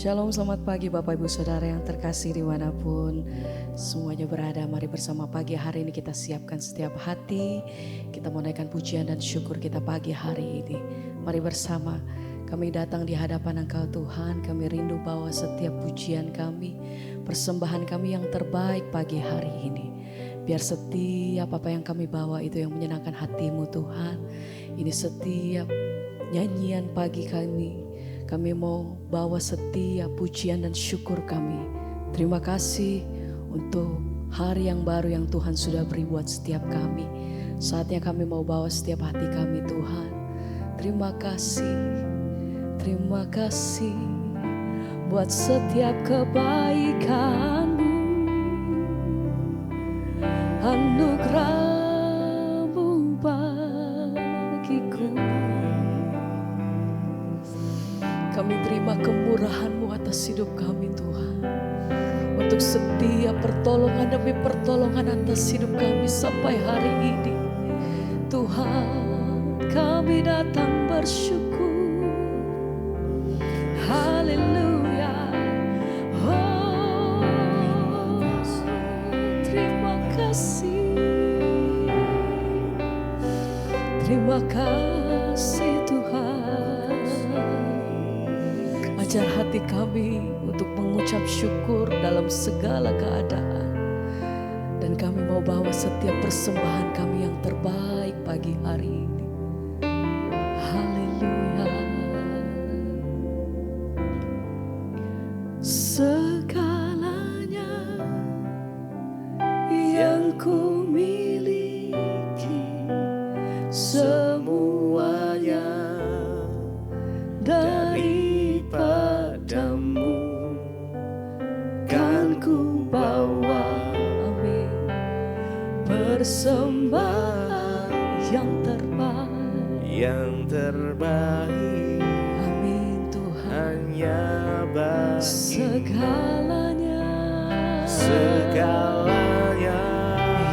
Shalom, selamat pagi Bapak Ibu Saudara yang terkasih dimanapun semuanya berada. Mari bersama pagi hari ini kita siapkan setiap hati. Kita menaikkan pujian dan syukur kita pagi hari ini. Mari bersama kami datang di hadapan Engkau Tuhan. Kami rindu bawa setiap pujian kami, persembahan kami yang terbaik pagi hari ini. Biar setiap apa yang kami bawa itu yang menyenangkan hati-Mu Tuhan. Ini setiap nyanyian pagi kami mau bawa setiap pujian dan syukur kami. Terima kasih untuk hari yang baru yang Tuhan sudah beri buat setiap kami. Saatnya kami mau bawa setiap hati kami Tuhan. Terima kasih buat setiap kebaikan-Mu, anugerah-Mu bagiku. Kami terima kemurahan-Mu atas hidup kami Tuhan. Untuk setiap pertolongan demi pertolongan atas hidup kami sampai hari ini. Tuhan, kami datang bersyukur. Haleluya. Oh, terima kasih. Terima kasih Tuhan. Ajar hati kami untuk mengucap syukur dalam segala keadaan. Dan kami mau bawa setiap persembahan kami yang terbaik pagi hari ini. Haleluya. Segalanya yang ku miliki, semuanya daripada-Mu kan ku bawa. Amin. Persembahan yang terbaik. Amin Tuhan. Hanya bagi segalanya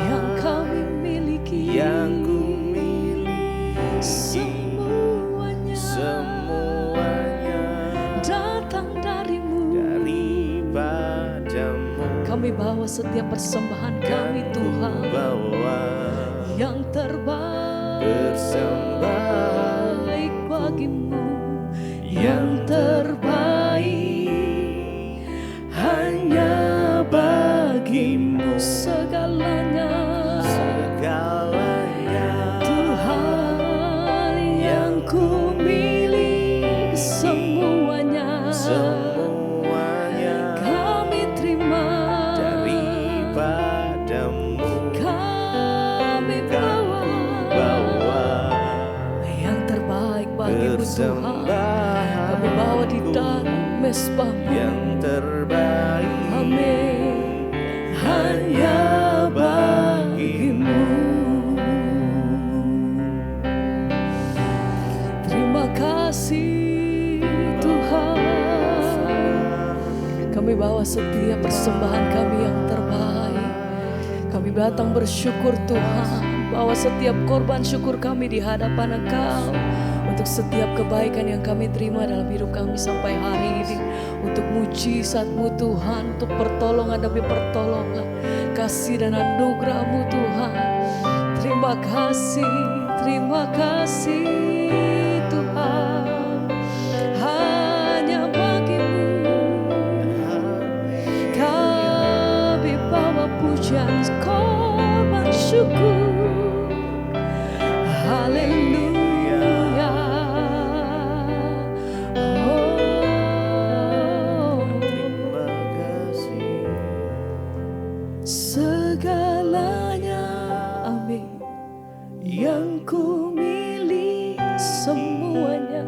yang kami miliki, yang ku miliki, semuanya datang dari-Mu, daripada-Mu. Kami bawa setiap persembahan kami Tuhan, bawa yang terbaik, persembahan bagi-Mu, yang terbaik hanya bagi-Mu. Segalanya Tuhan yang ku miliki, semuanya kami terima daripada-Mu. Kami bawa yang terbaik bagi-Mu Tuhan. Kami bawa di dalam mezbah-Mu yang terbaik. Amin. Hanya bagi-Mu. Terima kasih Tuhan. Kami bawa setiap persembahan kami yang terbaik. Kami datang bersyukur Tuhan. Bawa setiap korban syukur kami di hadapan Engkau. Untuk setiap kebaikan yang kami terima dalam hidup kami sampai hari ini. Untuk mujizat-Mu Tuhan. Untuk pertolongan demi pertolongan. Kasih dan anugerah-Mu Tuhan. Terima kasih Tuhan. Hanya bagi-Mu kami bawa pujian korban syukur. Haleluya. Segalanya, amin, yang ku miliki, semuanya,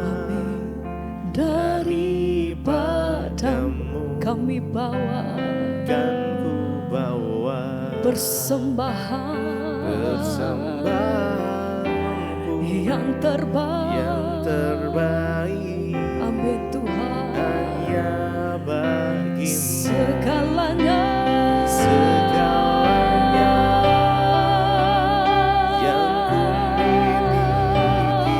amin, daripada-Mu kami bawa, persembahan yang terbaik, amin Tuhan, hanya bagi-Mu. Segalanya yang ku miliki,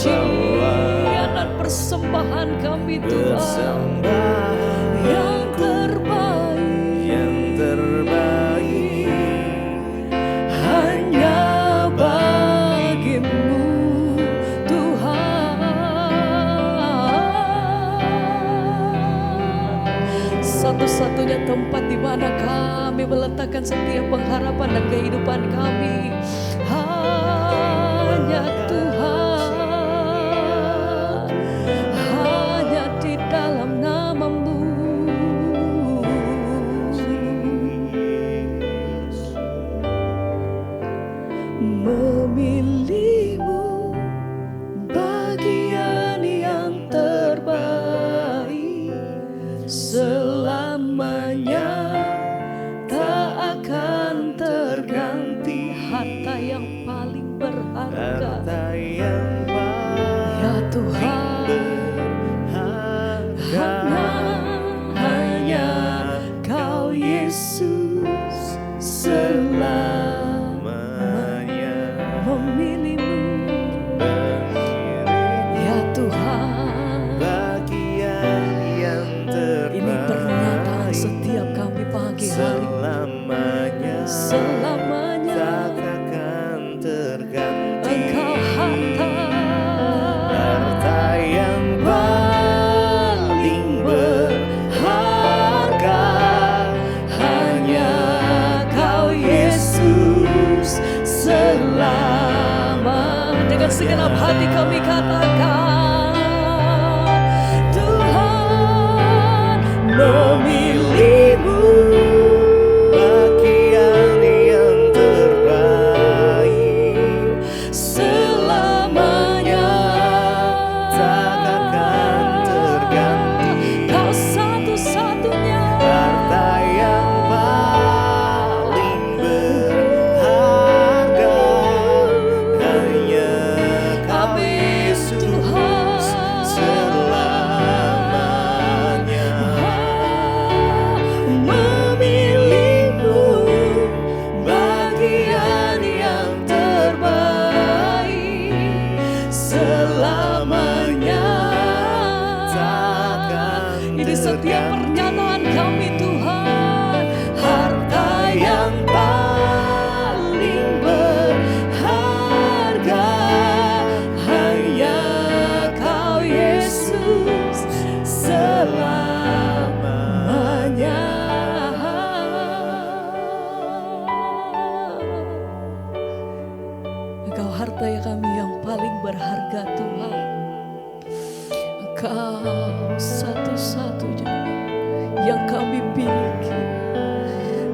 pujian dan persembahan kami Tuhan yang terbaik hanya bagimu Tuhan. Satu-satunya tempat di mana kami meletakkan setiap pengharapan dan kehidupan kami hanya Tuhan, hanya di dalam nama-Mu. Memilih-Mu bagian yang terbaik, selamanya tak akan terganti. Harta yang paling berharga, ya Tuhan, hanya Kau Yesus selamanya. Memilih-Mu, ya Tuhan, ini pernyataan setiap kami pagi hari. Selamanya Engkau harta yang paling berharga, hanya Kau Yesus selama. Dengan segenap hati kami katakan, Tuhan memilih-Mu bagian yang terbaik, selamanya tak akan terganti. Kau satu-satunya harta yang paling berharga, hanya Kau Yesus selamanya. Memilih-Mu bagian yang terbaik, selamanya takkan. Ini setiap pernyataan kami Tuhan, harta yang paling berharga, hanya Kau Yesus selamanya. Engkau harta yang kami yang paling berharga Tuhan. Engkau satu-satunya yang kami miliki.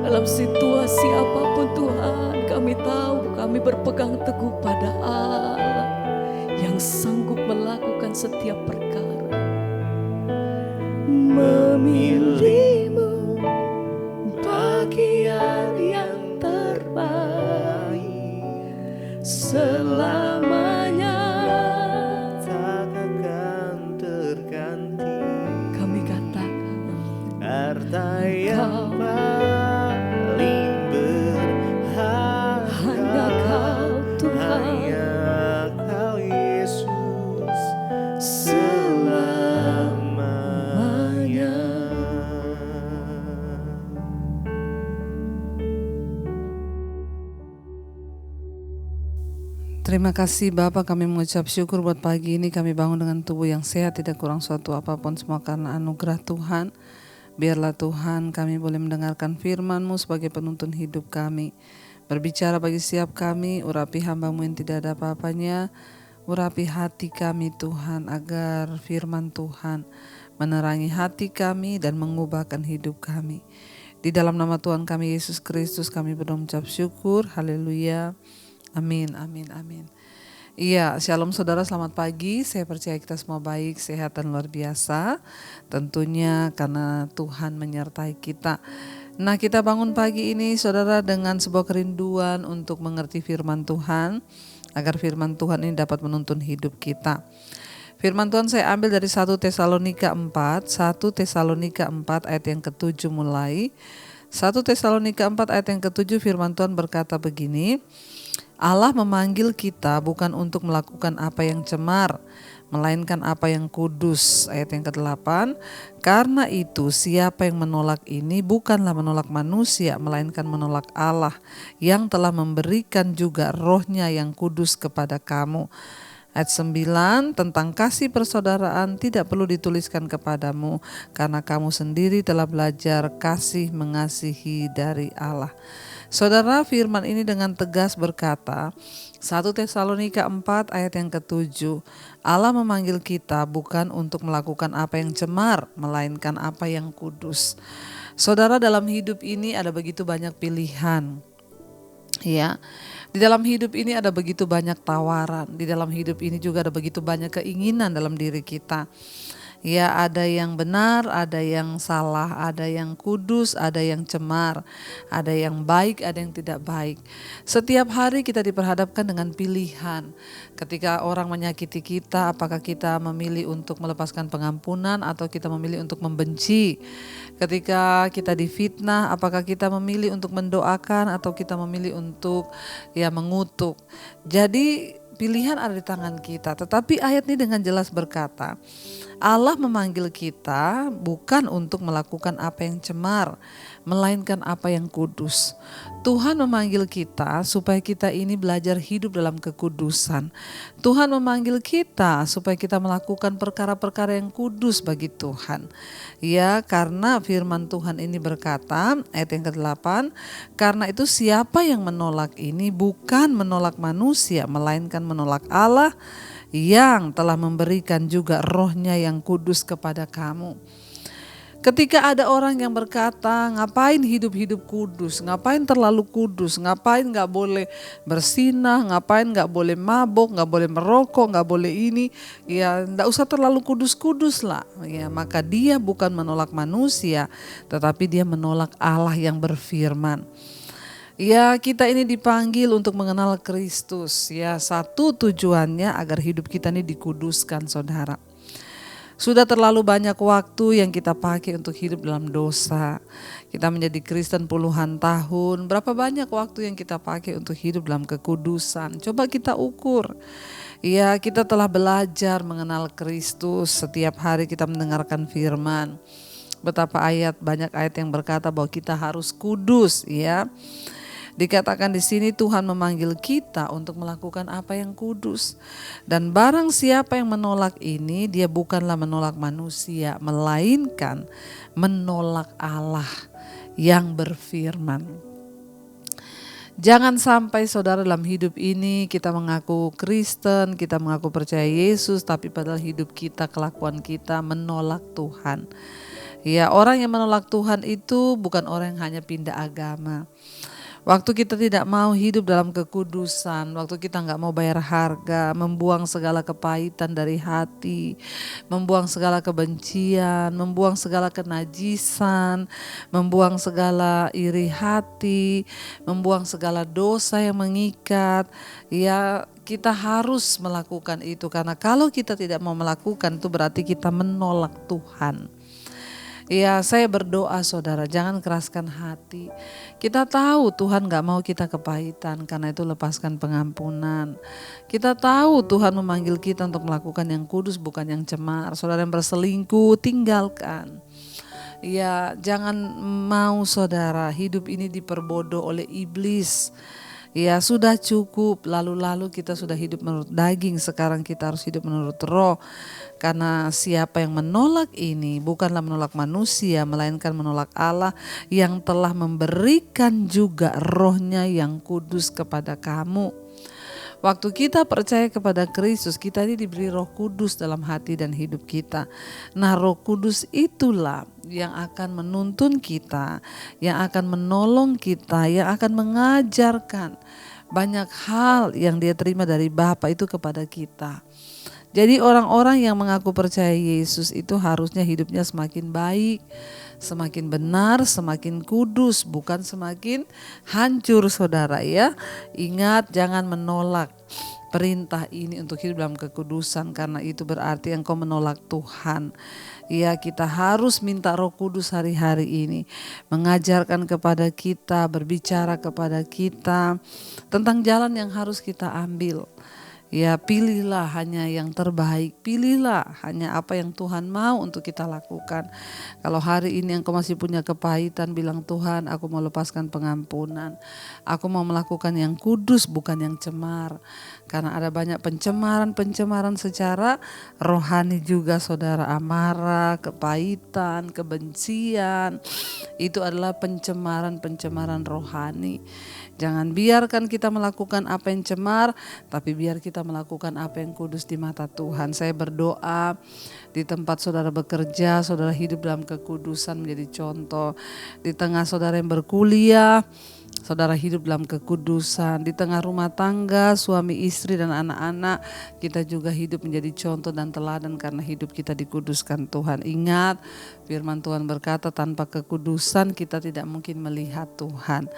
Dalam situasi apapun Tuhan, kami tahu kami berpegang teguh pada Allah yang sanggup melakukan setiap perkara. Memilih-Mu bagian yang terbaik, selamanya tak akan terganti. Kami katakan, harta yang paling berharga, hanya Kau Tuhan, hanya Kau Yesus selamanya. Terima kasih Bapa, kami mengucap syukur buat pagi ini kami bangun dengan tubuh yang sehat, tidak kurang suatu apapun, semua karena anugerah Tuhan. Biarlah Tuhan kami boleh mendengarkan firman-Mu sebagai penuntun hidup kami. Berbicara bagi setiap kami, urapi hamba-Mu yang tidak ada apa-apanya, urapi hati kami Tuhan, agar firman Tuhan menerangi hati kami dan mengubahkan hidup kami. Di dalam nama Tuhan kami Yesus Kristus kami berdoa mengucap syukur, haleluya. Amin, amin, amin. Iya, shalom saudara, selamat pagi. Saya percaya kita semua baik, sehat dan luar biasa. Tentunya karena Tuhan menyertai kita. Nah, kita bangun pagi ini saudara dengan sebuah kerinduan untuk mengerti firman Tuhan, agar firman Tuhan ini dapat menuntun hidup kita. Firman Tuhan saya ambil dari 1 Tesalonika 4 ayat yang ke-7 mulai. 1 Tesalonika 4 ayat yang ke-7 firman Tuhan berkata begini, Allah memanggil kita bukan untuk melakukan apa yang cemar, melainkan apa yang kudus. Ayat yang ke-8, karena itu siapa yang menolak ini bukanlah menolak manusia, melainkan menolak Allah yang telah memberikan juga rohnya yang kudus kepada kamu. Ayat 9, tentang kasih persaudaraan tidak perlu dituliskan kepadamu, karena kamu sendiri telah belajar kasih mengasihi dari Allah. Saudara, firman ini dengan tegas berkata, 1 Tesalonika 4 ayat yang ke-7, Allah memanggil kita bukan untuk melakukan apa yang cemar, melainkan apa yang kudus. Saudara, dalam hidup ini ada begitu banyak pilihan. Ya, di dalam hidup ini ada begitu banyak tawaran. Di dalam hidup ini juga ada begitu banyak keinginan dalam diri kita. Ya, ada yang benar, ada yang salah, ada yang kudus, ada yang cemar, ada yang baik, ada yang tidak baik. Setiap hari kita diperhadapkan dengan pilihan. Ketika orang menyakiti kita, apakah kita memilih untuk melepaskan pengampunan atau kita memilih untuk membenci? Ketika kita difitnah, apakah kita memilih untuk mendoakan atau kita memilih untuk mengutuk? Jadi pilihan ada di tangan kita. Tetapi ayat ini dengan jelas berkata, Allah memanggil kita bukan untuk melakukan apa yang cemar, melainkan apa yang kudus. Tuhan memanggil kita supaya kita ini belajar hidup dalam kekudusan. Tuhan memanggil kita supaya kita melakukan perkara-perkara yang kudus bagi Tuhan. Ya, karena firman Tuhan ini berkata, ayat yang ke-8, karena itu siapa yang menolak ini bukan menolak manusia, melainkan menolak Allah yang telah memberikan juga rohnya yang kudus kepada kamu. Ketika ada orang yang berkata, ngapain hidup-hidup kudus, ngapain terlalu kudus, ngapain gak boleh bersinah, ngapain gak boleh mabok, gak boleh merokok, gak boleh ini, ya gak usah terlalu kudus-kudus lah. Ya, maka dia bukan menolak manusia, tetapi dia menolak Allah yang berfirman. Ya, kita ini dipanggil untuk mengenal Kristus. Ya, satu tujuannya agar hidup kita ini dikuduskan, saudara. Sudah terlalu banyak waktu yang kita pakai untuk hidup dalam dosa. Kita menjadi Kristen puluhan tahun. Berapa banyak waktu yang kita pakai untuk hidup dalam kekudusan? Coba kita ukur. Ya, kita telah belajar mengenal Kristus. Setiap hari kita mendengarkan firman. Betapa banyak ayat yang berkata bahwa kita harus kudus, ya. Dikatakan di sini Tuhan memanggil kita untuk melakukan apa yang kudus. Dan barang siapa yang menolak ini, dia bukanlah menolak manusia, melainkan menolak Allah yang berfirman. Jangan sampai saudara dalam hidup ini kita mengaku Kristen, kita mengaku percaya Yesus, tapi padahal hidup kita, kelakuan kita menolak Tuhan. Ya, orang yang menolak Tuhan itu bukan orang yang hanya pindah agama. Waktu kita tidak mau hidup dalam kekudusan, waktu kita gak mau bayar harga, membuang segala kepahitan dari hati, membuang segala kebencian, membuang segala kenajisan, membuang segala iri hati, membuang segala dosa yang mengikat, ya kita harus melakukan itu. Karena kalau kita tidak mau melakukan itu berarti kita menolak Tuhan. Ya, saya berdoa saudara, jangan keraskan hati. Kita tahu Tuhan gak mau kita kepahitan, karena itu lepaskan pengampunan. Kita tahu Tuhan memanggil kita untuk melakukan yang kudus, bukan yang cemar. Saudara yang berselingkuh, tinggalkan. Ya, jangan mau saudara hidup ini diperbodoh oleh iblis. Ya, sudah cukup, lalu kita sudah hidup menurut daging, sekarang kita harus hidup menurut roh. Karena siapa yang menolak ini bukanlah menolak manusia, melainkan menolak Allah yang telah memberikan juga rohnya yang kudus kepada kamu. Waktu kita percaya kepada Kristus, kita ini diberi Roh Kudus dalam hati dan hidup kita. Nah, Roh Kudus itulah yang akan menuntun kita, yang akan menolong kita, yang akan mengajarkan banyak hal yang Dia terima dari Bapa itu kepada kita. Jadi orang-orang yang mengaku percaya Yesus itu harusnya hidupnya semakin baik, semakin benar, semakin kudus, bukan semakin hancur saudara ya. Ingat, jangan menolak perintah ini untuk hidup dalam kekudusan, karena itu berarti engkau menolak Tuhan. Ya, kita harus minta Roh Kudus hari-hari ini mengajarkan kepada kita, berbicara kepada kita tentang jalan yang harus kita ambil. Ya, pilihlah hanya yang terbaik, pilihlah hanya apa yang Tuhan mau untuk kita lakukan. Kalau hari ini engkau masih punya kepahitan, bilang Tuhan, aku mau lepaskan pengampunan. Aku mau melakukan yang kudus, bukan yang cemar. Karena ada banyak pencemaran secara rohani juga, saudara. Amarah, kepahitan, kebencian, itu adalah pencemaran rohani. Jangan biarkan kita melakukan apa yang cemar, tapi biar kita melakukan apa yang kudus di mata Tuhan. Saya berdoa di tempat saudara bekerja, saudara hidup dalam kekudusan menjadi contoh. Di tengah saudara yang berkuliah, saudara hidup dalam kekudusan. Di tengah rumah tangga, suami istri dan anak-anak, kita juga hidup menjadi contoh dan teladan karena hidup kita dikuduskan Tuhan. Ingat, firman Tuhan berkata tanpa kekudusan kita tidak mungkin melihat Tuhan.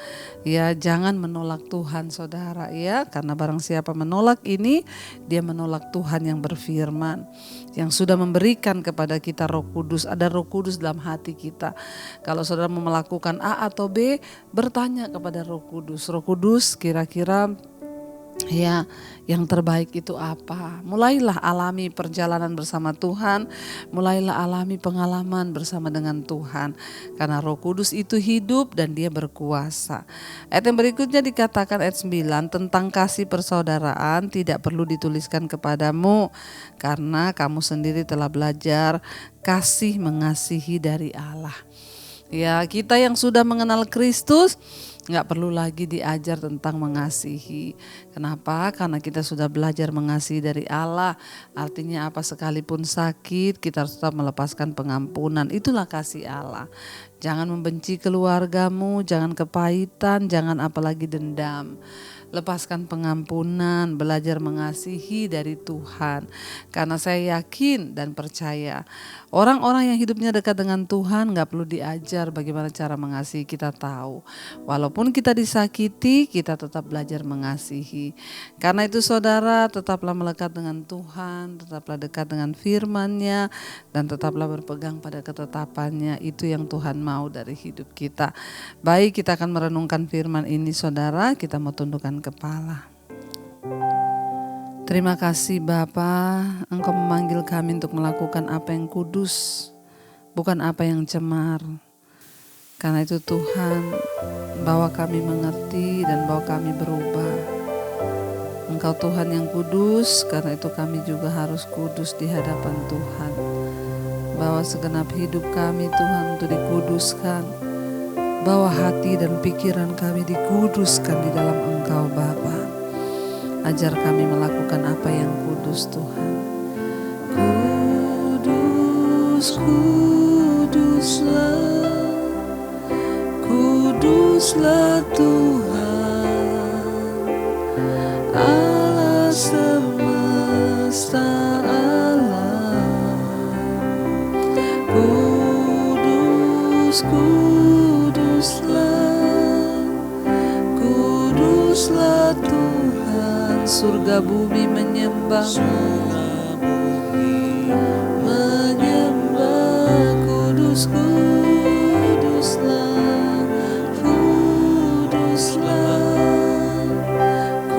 Ya, jangan menolak Tuhan saudara ya, karena barang siapa menolak ini, dia menolak Tuhan yang berfirman, yang sudah memberikan kepada kita Roh Kudus. Ada Roh Kudus dalam hati kita. Kalau saudara mau melakukan A atau B, bertanya kepada Roh Kudus. Roh Kudus, kira-kira ya yang terbaik itu apa? Mulailah alami perjalanan bersama Tuhan, mulailah alami pengalaman bersama dengan Tuhan, karena Roh Kudus itu hidup dan dia berkuasa. Ayat yang berikutnya dikatakan ayat 9, tentang kasih persaudaraan tidak perlu dituliskan kepadamu, karena kamu sendiri telah belajar kasih mengasihi dari Allah. Ya, kita yang sudah mengenal Kristus nggak perlu lagi diajar tentang mengasihi. Kenapa? Karena kita sudah belajar mengasihi dari Allah. Artinya apa, sekalipun sakit kita harus tetap melepaskan pengampunan. Itulah kasih Allah. Jangan membenci keluargamu, jangan kepahitan, jangan apalagi dendam. Lepaskan pengampunan, belajar mengasihi dari Tuhan. Karena saya yakin dan percaya orang-orang yang hidupnya dekat dengan Tuhan gak perlu diajar bagaimana cara mengasihi. Kita tahu, walaupun kita disakiti, kita tetap belajar mengasihi. Karena itu saudara, tetaplah melekat dengan Tuhan, tetaplah dekat dengan firman-Nya, dan tetaplah berpegang pada ketetapan-Nya. Itu yang Tuhan mau dari hidup kita. Baik, kita akan merenungkan firman ini saudara. Kita mau tundukkan kepala. Terima kasih Bapa, Engkau memanggil kami untuk melakukan apa yang kudus, bukan apa yang cemar. Karena itu Tuhan, bawa kami mengerti dan bawa kami berubah. Engkau Tuhan yang kudus, karena itu kami juga harus kudus di hadapan Tuhan. Bawa segenap hidup kami Tuhan untuk dikuduskan. Bawa hati dan pikiran kami dikuduskan di dalam Engkau Bapa. Ajar kami melakukan apa yang kudus Tuhan. Kudus, kuduslah, kuduslah Tuhan, Allah semesta alam. Kudus, kuduslah Tuhan, surga bumi menyembah-Mu. Kudus, kuduslah,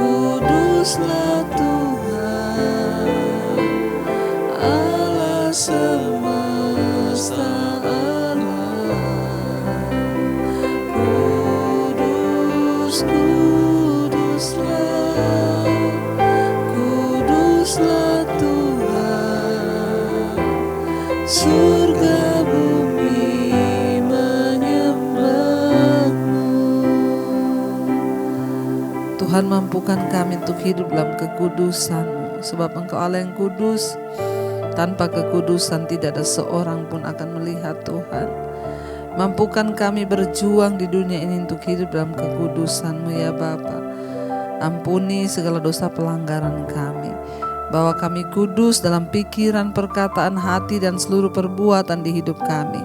kuduslah Tuhan, Allah semesta alam. Kudus, kuduslah Tuhan, surga bumi menyembah-Mu. Tuhan, mampukan kami untuk hidup dalam kekudusan-Mu, sebab Engkau Allah yang kudus. Tanpa kekudusan tidak ada seorang pun akan melihat Tuhan. Mampukan kami berjuang di dunia ini untuk hidup dalam kekudusan-Mu ya Bapa. Ampuni segala dosa pelanggaran kami. Bawa kami kudus dalam pikiran, perkataan, hati, dan seluruh perbuatan di hidup kami.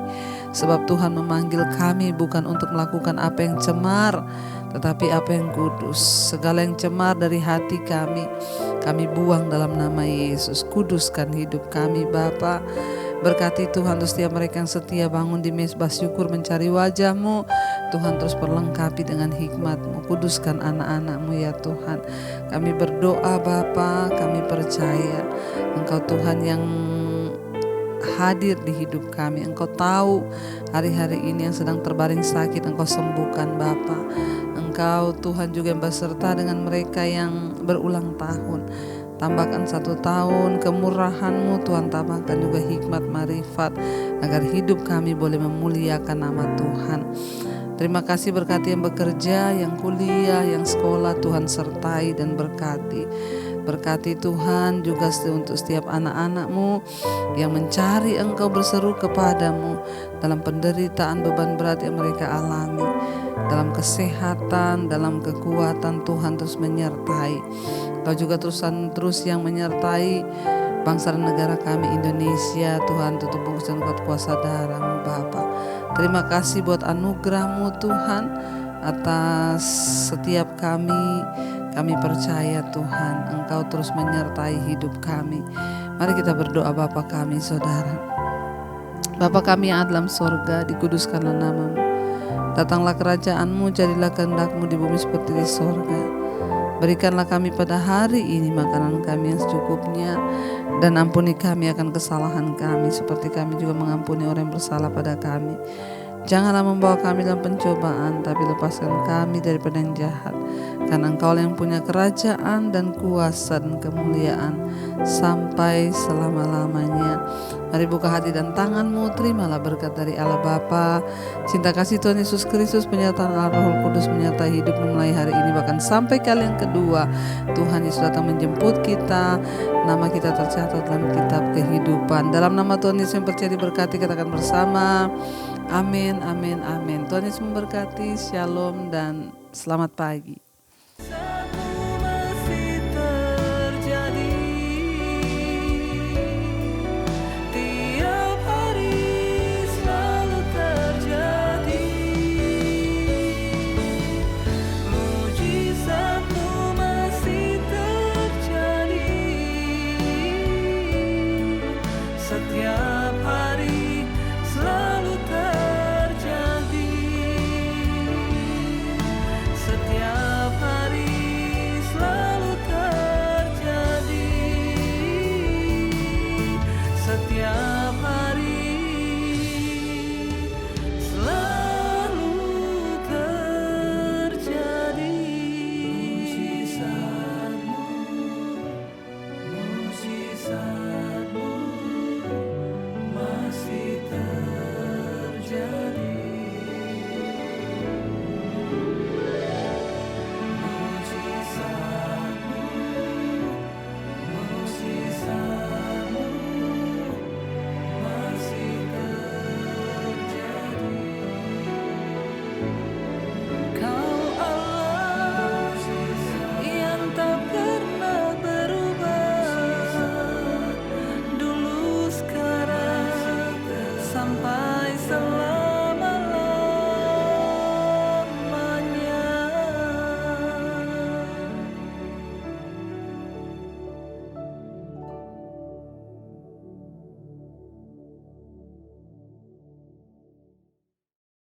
Sebab Tuhan memanggil kami bukan untuk melakukan apa yang cemar, tetapi apa yang kudus. Segala yang cemar dari hati kami buang dalam nama Yesus. Kuduskan hidup kami Bapa. Berkati Tuhan untuk setiap mereka yang setia bangun di mezbah syukur mencari wajah-Mu. Tuhan terus perlengkapi dengan hikmat-Mu. Kuduskan anak-anak-Mu ya Tuhan. Kami berdoa Bapa, kami percaya Engkau Tuhan yang hadir di hidup kami. Engkau tahu hari-hari ini yang sedang terbaring sakit, Engkau sembuhkan Bapa. Engkau Tuhan juga yang berserta dengan mereka yang berulang tahun. Tambahkan 1 tahun kemurahan-Mu Tuhan, tambahkan juga hikmat marifat agar hidup kami boleh memuliakan nama Tuhan. Terima kasih berkati yang bekerja, yang kuliah, yang sekolah, Tuhan sertai dan berkati. Berkati Tuhan juga untuk setiap anak-anak-Mu yang mencari Engkau, berseru kepadamu dalam penderitaan beban berat yang mereka alami. Dalam kesehatan, dalam kekuatan, Tuhan terus menyertai. Kau juga terus yang menyertai bangsa dan negara kami Indonesia. Tuhan tutup bungkus dan kuasa darah-Mu Bapa. Terima kasih buat anugerah-Mu Tuhan atas setiap kami. Kami percaya Tuhan Engkau terus menyertai hidup kami. Mari kita berdoa. Bapa kami saudara, Bapa kami yang ada dalam sorga, dikuduskanlah nama-Mu. Datanglah kerajaan-Mu, jadilah kehendak-Mu di bumi seperti di sorga. Berikanlah kami pada hari ini makanan kami yang secukupnya, dan ampuni kami akan kesalahan kami seperti kami juga mengampuni orang yang bersalah pada kami. Janganlah membawa kami dalam pencobaan, tapi lepaskan kami daripada yang jahat. Karena Engkau yang punya kerajaan dan kuasa dan kemuliaan sampai selama-lamanya. Mari buka hati dan tangan-Mu, terimalah berkat dari Allah Bapa, cinta kasih Tuhan Yesus Kristus, penyertaan Allah Roh Kudus menyertai hidupmu mulai hari ini bahkan sampai kali yang kedua. Tuhan Yesus datang menjemput kita, nama kita tercatat dalam kitab kehidupan. Dalam nama Tuhan Yesus yang percaya diberkati, katakan bersama, amin, amin, amin. Tuhan Yesus memberkati, shalom dan selamat pagi.